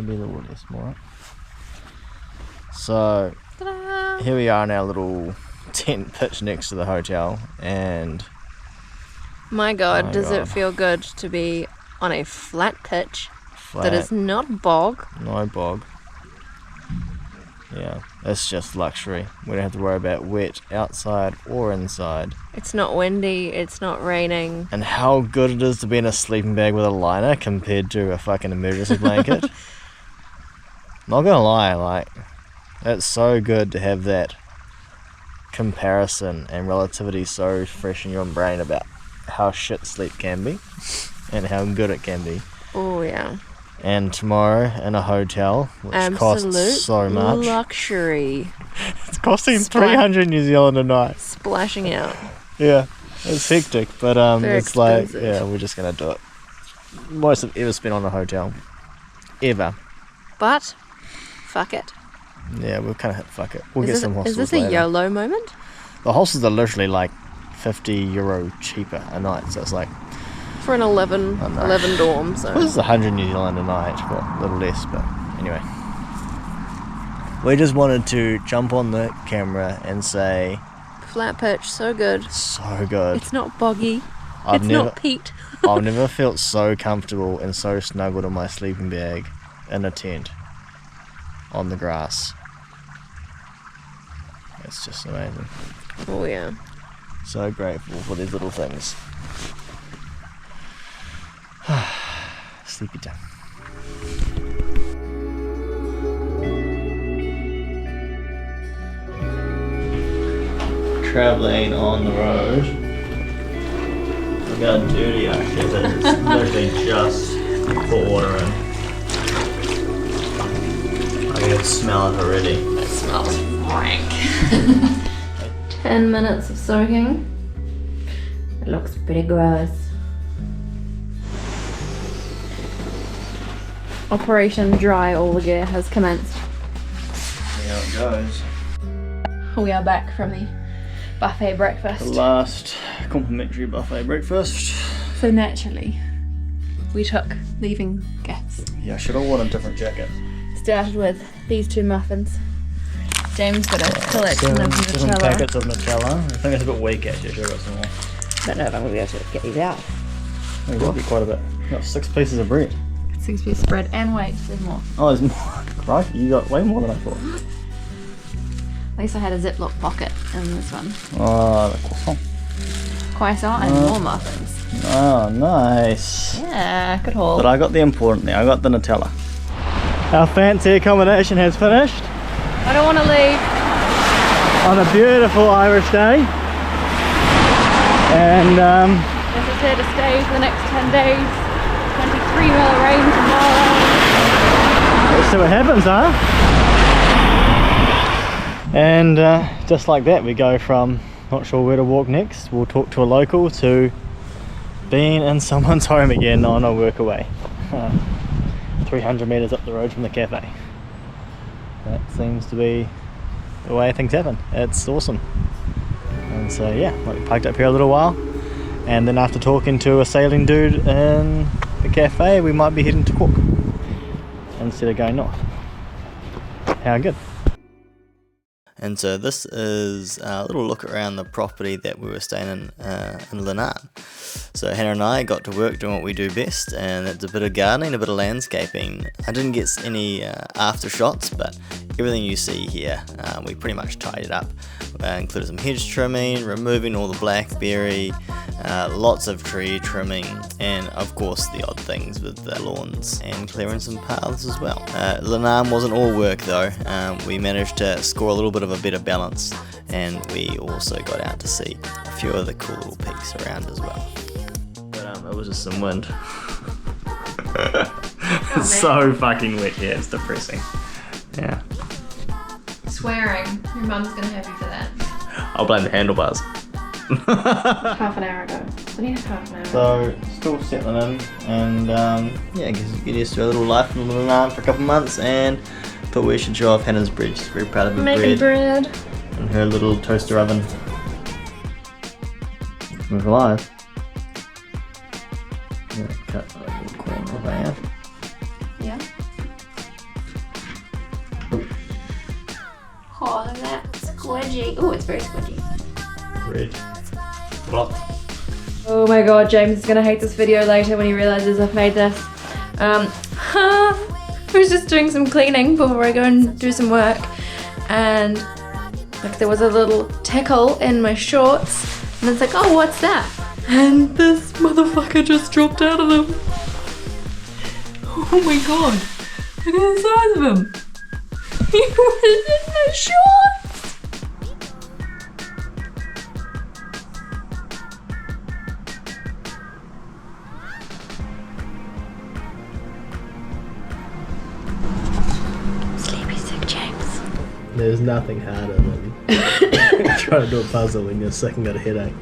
maybe a little less more. So here we are in our little tent pitch next to the hotel, and my God, does it feel good to be on a flat pitch that is not bog? No bog. Yeah, it's just luxury. We don't have to worry about wet outside or inside. It's not windy, it's not raining. And how good it is to be in a sleeping bag with a liner compared to a fucking emergency blanket. Not gonna lie, like, it's so good to have that comparison and relativity so fresh in your brain about how shit sleep can be and how good it can be. Oh yeah. And tomorrow in a hotel, which costs so much. Luxury. It's costing 300 New Zealand a night. Splashing out. Yeah, it's hectic, but Very it's expensive. like, yeah, we're just gonna do it. Most I've ever spent on a hotel, ever. But fuck it. Yeah, we'll kind of hit fuck it. We'll get some hostels Is this a later. YOLO moment? The hostels are literally like €50 cheaper a night, so it's like, For an 11 dorm, so. well, this is 100 New Zealand a night, well, a little less, but anyway. We just wanted to jump on the camera and say, Flat pitch, so good. so good. It's not boggy. I've It's never, not peat. I've never felt so comfortable and so snuggled in my sleeping bag in a tent on the grass. It's just amazing. Oh yeah. So grateful for these little things. Sleepy time. Travelling on the road. Look how dirty our shit is. It's literally just put water in. I can smell it already. It smells rank. 10 minutes of soaking. It looks pretty gross. Operation Dry All the Gear has commenced. See how it goes. We are back from the buffet breakfast. The last complimentary buffet breakfast. So naturally, we took leaving guests. Yeah, I should have worn a different jacket. Started with these two muffins. James got a collection of Seven Nutella. packets of Nutella. I think it's a bit weak actually. I should have got some more. Don't know if I'm going to be able to get these out. It will be quite a bit. Got 6 pieces of bread. 6-piece spread, and wait, there's more. Oh, there's more. Right, you got way more than I thought. At least I had a Ziploc pocket in this one. Oh, the croissant. Croissant and more muffins. Oh, nice. Yeah, good haul. But I got the important thing. I got the Nutella. Our fancy accommodation has finished I don't want to leave. on a beautiful Irish day. And This is here to stay for the next 10 days. 23 mil of rain tomorrow. let's see what happens, huh? And just like that, we go from not sure where to walk next. We'll talk to a local to being in someone's home again on a work away. 300 metres up the road from the cafe. That seems to be the way things happen. It's awesome. And so yeah, we parked up here a little while, and then after talking to a sailing dude in the cafe, we might be heading to Cork instead of going north. How good. And so this is a little look around the property that we were staying in Lanarn. So Hannah and I got to work doing what we do best, and it's a bit of gardening, a bit of landscaping. I didn't get any after shots, but everything you see here, we pretty much tidied up. Included some hedge trimming, removing all the blackberry, lots of tree trimming, and of course the odd things with the lawns, and clearing some paths as well. Lanarn wasn't all work though. We managed to score a little bit of a better balance, and we also got out to see a few of the cool little peaks around as well. But it was just some wind. It's so fucking wet here, it's depressing. Yeah. Swearing. Your mum's going to have you for that. I'll blame the handlebars. Half an hour ago. What do you have half an hour ago? So, still settling in, and yeah, I guess get used to a little life in Lanarn for a couple months, and thought we should show off Hannah's bread. She's very proud of her Making bread. and her little toaster oven. Move alive. Yeah, cut a little corner there. Yeah. Oh, look at that. Squidgy. Oh, it's very squidgy. Red. Block. Oh my god, James is gonna hate this video later when he realizes I've made this. I was just doing some cleaning before I go and do some work, and like there was a little tickle in my shorts, and it's like, oh, what's that? And this motherfucker just dropped out of them. Oh my god, look at the size of him. He was in my shorts. Sleepy sick, James. There's nothing harder than trying to do a puzzle when you're sick and got a headache.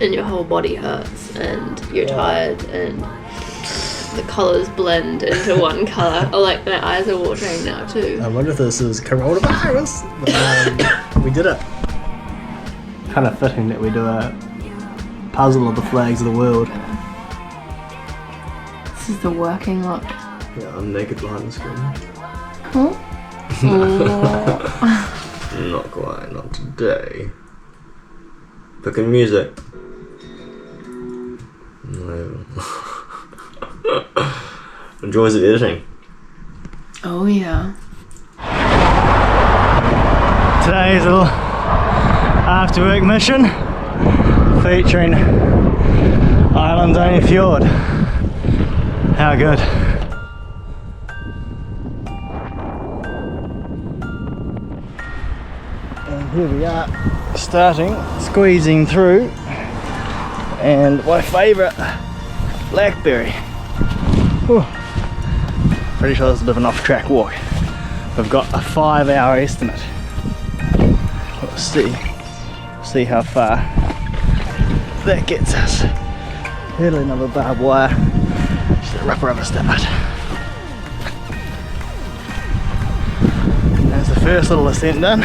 And your whole body hurts, and you're tired, and the colours blend into one colour. Oh, like my eyes are watering now too. I wonder if this is coronavirus. But, we did it. Kind of fitting that we do a puzzle of the flags of the world. This is the working look. Yeah, I'm naked behind the screen. Huh? Not quite, not today. Picking music. No. Enjoys of editing. Oh yeah. Today's little after work mission featuring Island's own fjord. How good. And here we are, starting, squeezing through, and my favourite, blackberry. Whew. Pretty sure this is a bit of an off-track walk. We've got a 5-hour estimate. Let's see how far that gets us. Hurdling another barbed wire. Just a ripper of a start. There's the first little ascent done.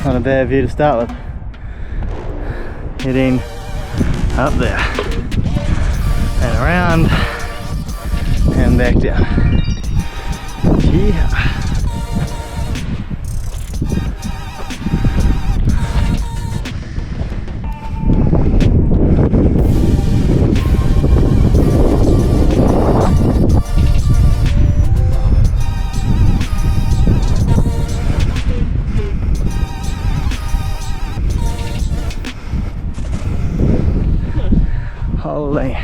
Not a bad view to start with. Heading up there and around and back down. Yeah. Holy.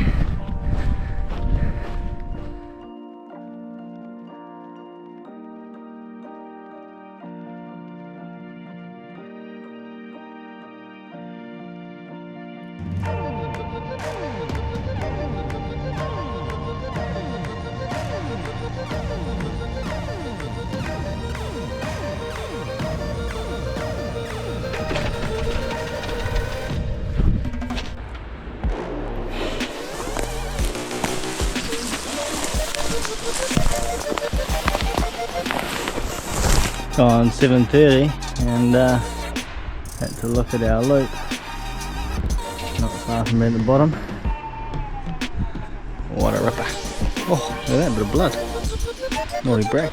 On 7:30 and had to look at our loop. Not far from at the bottom. What a ripper. Oh, look at that bit of blood. Naughty break.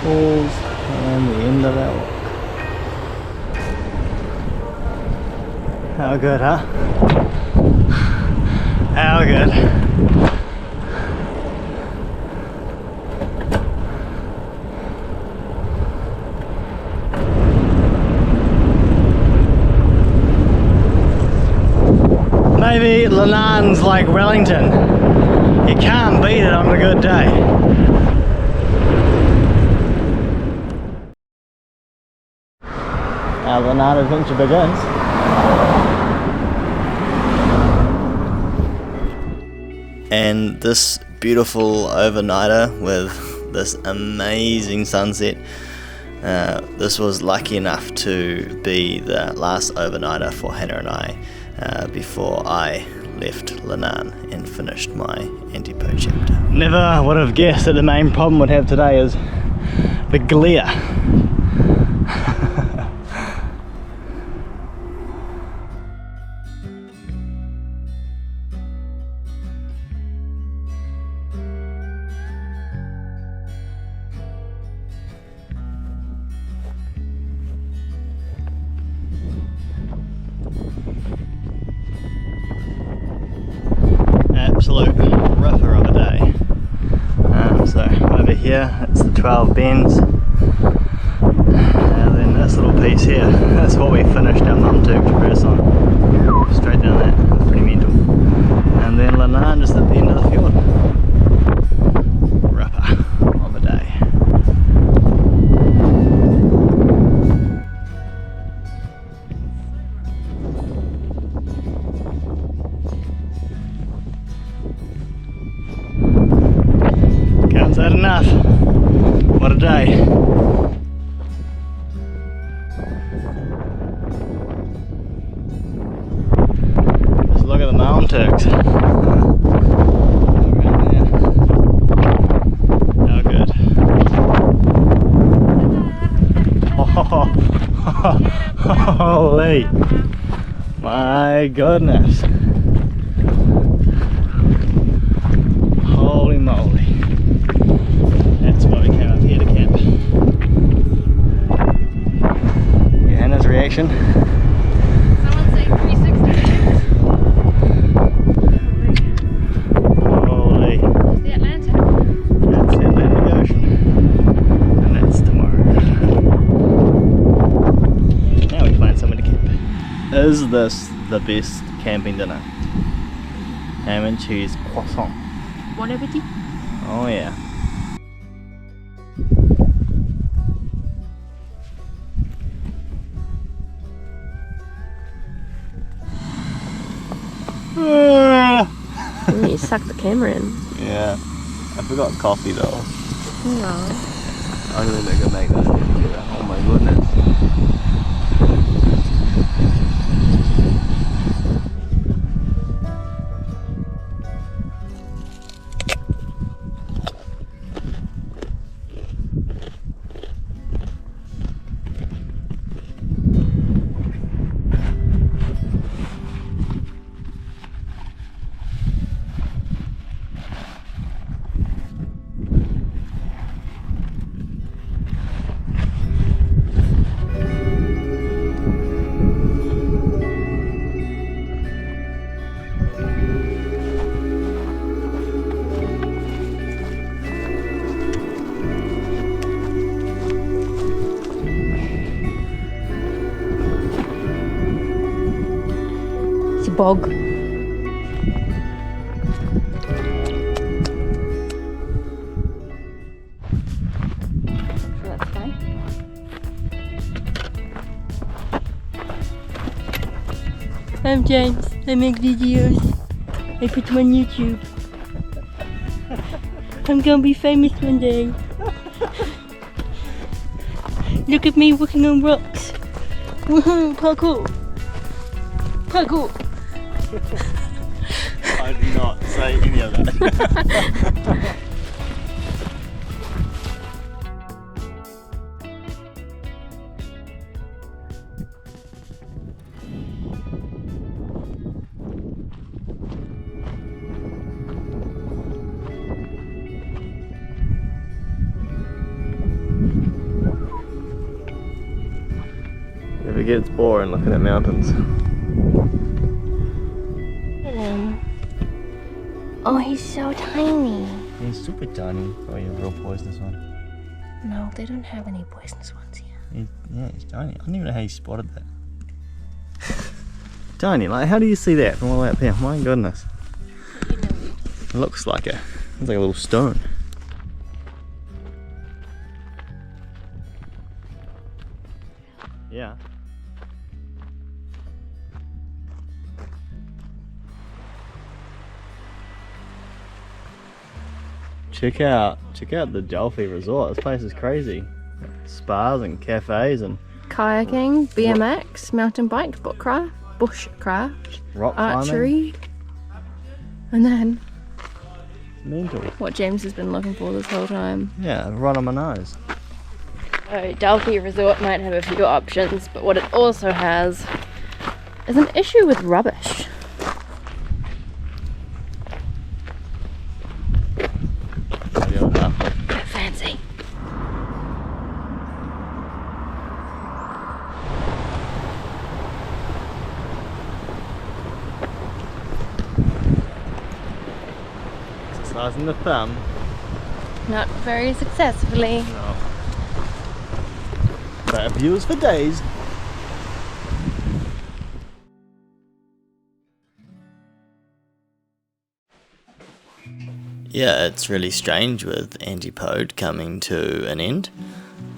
Falls and the end of our walk. How good, huh? How good. Maybe Lanan's like Wellington. You can't beat it on a good day. Our Lanarn adventure begins. And this beautiful overnighter with this amazing sunset, this was lucky enough to be the last overnighter for Hannah and I before I left Lanarn and and finished my Antipode chapter. Never would have guessed that the main problem we'd have today is the glare. Absolute ripper of a day. So over here it's the 12 bends, and then this little piece here, that's what we finished our Mum-Turk traverse on. Straight down that, it's pretty mental. And then Lanarn just at the end of the fjord. Ripper of a day. Can't say it enough. What a day. Just look at the Mum-Turks. How good. Holy. My goodness. Holy moly. That's why we came up here to camp. Yeah, Hannah's reaction. Someone say 360. Holy. There's the Atlantic. That's the Atlantic Ocean. And that's tomorrow. Now we find somewhere to camp. Is this the best camping dinner? Ham and cheese croissant. Bon appetit. Oh yeah. You suck the camera in. Yeah, I forgot coffee though. No. I'm gonna make this together. Oh my goodness. It's a bog. That's fine. I'm James. I make videos. I put them on YouTube. I'm gonna be famous one day. Look at me walking on rocks. Woohoo! Parkour! Parkour! I did not say any of that. It gets boring looking at mountains. Oh, he's so tiny. He's super tiny. Oh, yeah, real poisonous one. No, they don't have any poisonous ones here. Yeah, he's tiny. I don't even know how you spotted that. Tiny, like how do you see that from all the way up there? My goodness. It looks like a little stone. Yeah. Check out the Delphi Resort. This place is crazy. Spas and cafes and Kayaking, BMX, mountain bike, bushcraft, rock climbing. archery, And then Mental. what James has been looking for this whole time. Yeah, right on my nose. So Delphi Resort might have a few options, but what it also has is an issue with rubbish. Bit fancy. Exercising the thumb. Not very successfully. No. Better views for days. Yeah, it's really strange with Antipode coming to an end.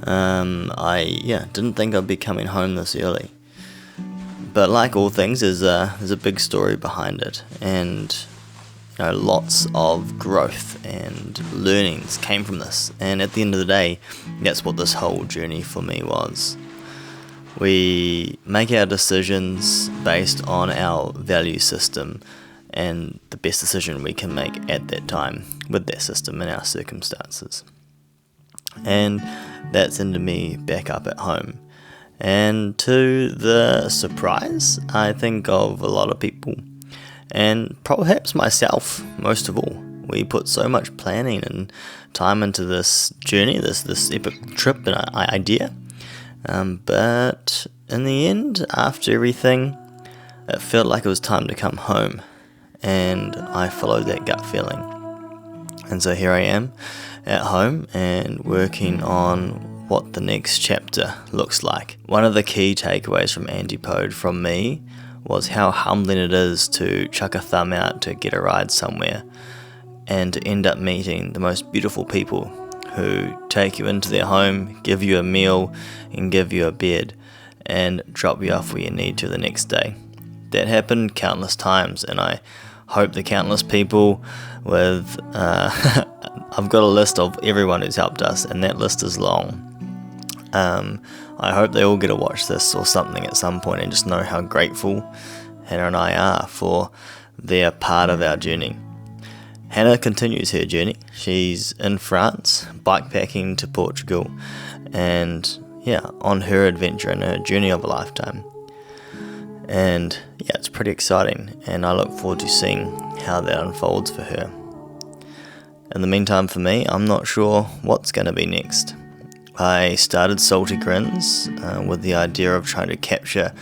I didn't think I'd be coming home this early. But like all things, there's a big story behind it, and lots of growth and learnings came from this. And at the end of the day, that's what this whole journey for me was. We make our decisions based on our value system and the best decision we can make at that time with that system and our circumstances. And that's into me back up at home. And to the surprise, I think, of a lot of people, and perhaps myself most of all, we put so much planning and time into this journey, this epic trip and idea. But in the end, after everything, it felt like it was time to come home. And I followed that gut feeling. And so here I am at home and working on what the next chapter looks like. One of the key takeaways from Antipode from me was how humbling it is to chuck a thumb out to get a ride somewhere and to end up meeting the most beautiful people who take you into their home, give you a meal and give you a bed and drop you off where you need to the next day. That happened countless times, and I hope the countless people with I've got a list of everyone who's helped us, and that list is long. I hope they all get to watch this or something at some point and just know how grateful Hannah and I are for their part of our journey. Hannah continues her journey. She's in France, bikepacking to Portugal, and on her adventure and her journey of a lifetime. And it's pretty exciting, and I look forward to seeing how that unfolds for her. In the meantime, for me, I'm not sure what's going to be next. I started Salty Grins with the idea of trying to capture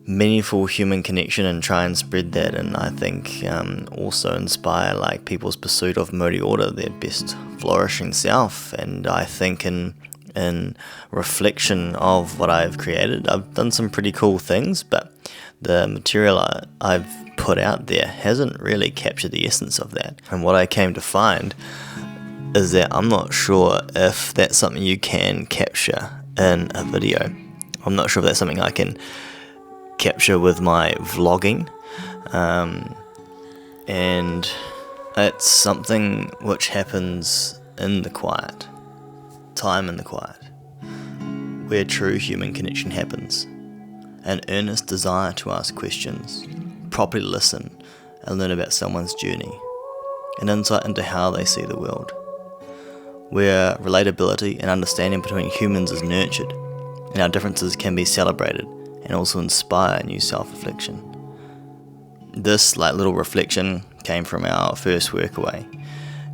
meaningful human connection and try and spread that, and I think also inspire people's pursuit of Modi Order, their best flourishing self. And I think in reflection of what I've created, I've done some pretty cool things, but the material I've put out there hasn't really captured the essence of that. And what I came to find is that I'm not sure if that's something you can capture in a video. I'm not sure if that's something I can capture with my vlogging, and it's something which happens in the quiet, time in the quiet, where true human connection happens, an earnest desire to ask questions, properly listen and learn about someone's journey, an insight into how they see the world, where relatability and understanding between humans is nurtured and our differences can be celebrated and also inspire new self-reflection. This little reflection came from our first workaway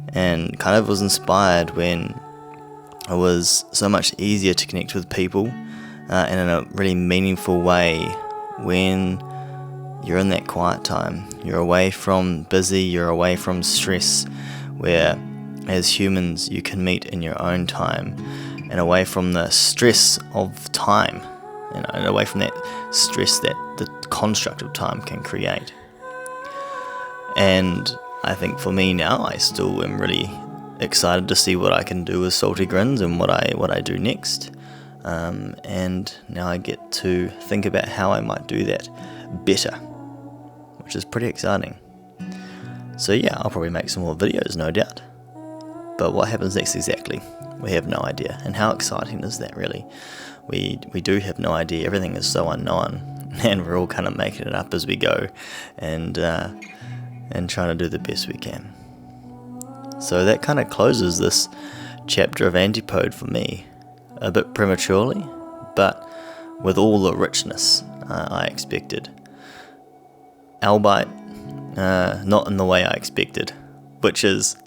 and kind of was inspired when it was so much easier to connect with people and in a really meaningful way when you're in that quiet time. You're away from busy, you're away from stress, where as humans you can meet in your own time, and away from the stress of time, and away from that stress that the construct of time can create. And I think for me now, I still am really excited to see what I can do with Salty Grins and what I do next. And now I get to think about how I might do that better, which is pretty exciting. So I'll probably make some more videos, no doubt. But what happens next exactly, we have no idea. And how exciting is that, really? We do have no idea. Everything is so unknown, and we're all kind of making it up as we go. And and trying to do the best we can. So that kind of closes this chapter of Antipode for me, a bit prematurely, but with all the richness I expected. Albeit not in the way I expected, which is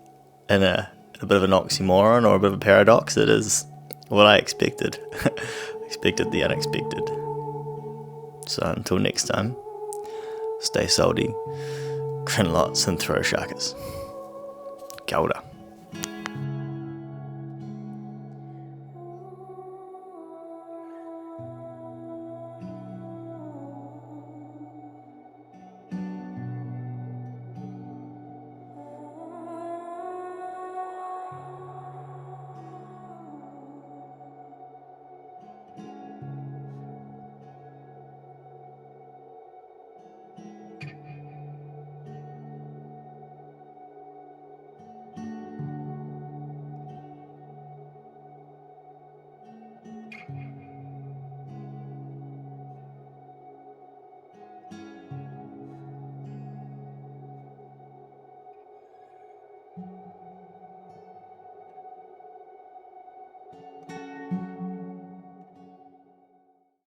in a bit of an oxymoron or a bit of a paradox. It is what I expected. Expected the unexpected. So until next time, stay salty, grin lots and throw sharkers. Kia ora.